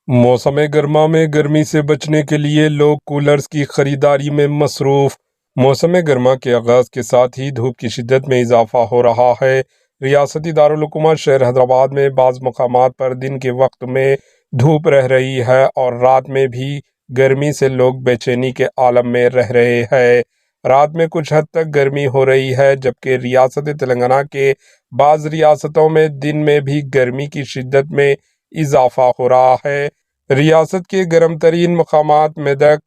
موسم گرما میں گرمی سے بچنے کے لیے لوگ کولرز کی خریداری میں مصروف۔ موسم گرما کے آغاز کے ساتھ ہی دھوپ کی شدت میں اضافہ ہو رہا ہے۔ ریاستی دارالحکومت شہر حیدرآباد میں بعض مقامات پر دن کے وقت میں دھوپ رہ رہی ہے اور رات میں بھی گرمی سے لوگ بے چینی کے عالم میں رہ رہے ہیں۔ رات میں کچھ حد تک گرمی ہو رہی ہے، جبکہ ریاست تلنگانہ کے بعض ریاستوں میں دن میں بھی گرمی کی شدت میں اضافہ ہو رہا ہے۔ ریاست کے گرم ترین مقامات میدک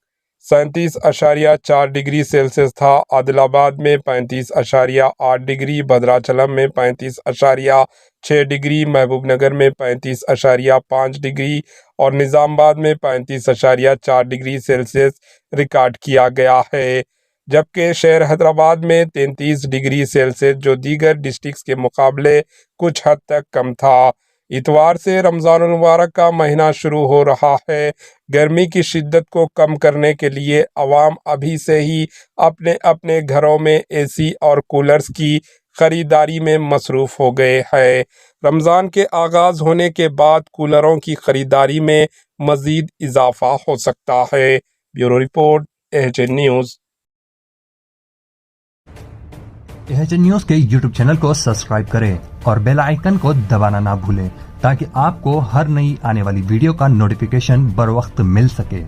37.4 ڈگری سیلسیس تھا، عادل آباد میں 35.8 ڈگری، بھدراچلم میں 35.6 ڈگری، محبوب نگر میں 35.5 ڈگری اور نظام آباد میں 35.4 ڈگری سیلسیس ریکارڈ کیا گیا ہے، جبکہ شہر حیدرآباد میں 33 ڈگری سیلسیس جو دیگر ڈسٹرکٹس کے مقابلے کچھ حد تک کم تھا۔ اتوار سے رمضان المبارک کا مہینہ شروع ہو رہا ہے۔ گرمی کی شدت کو کم کرنے کے لیے عوام ابھی سے ہی اپنے اپنے گھروں میں اے سی اور کولرز کی خریداری میں مصروف ہو گئے ہیں۔ رمضان کے آغاز ہونے کے بعد کولروں کی خریداری میں مزید اضافہ ہو سکتا ہے۔ Bureau report, H news. H news کے یوٹیوب چینل کو سبسکرائب کریں اور بیل آئیکن کو دبانا نہ بھولیں تاکہ آپ کو ہر نئی آنے والی ویڈیو کا نوٹیفیکیشن بر وقت مل سکے۔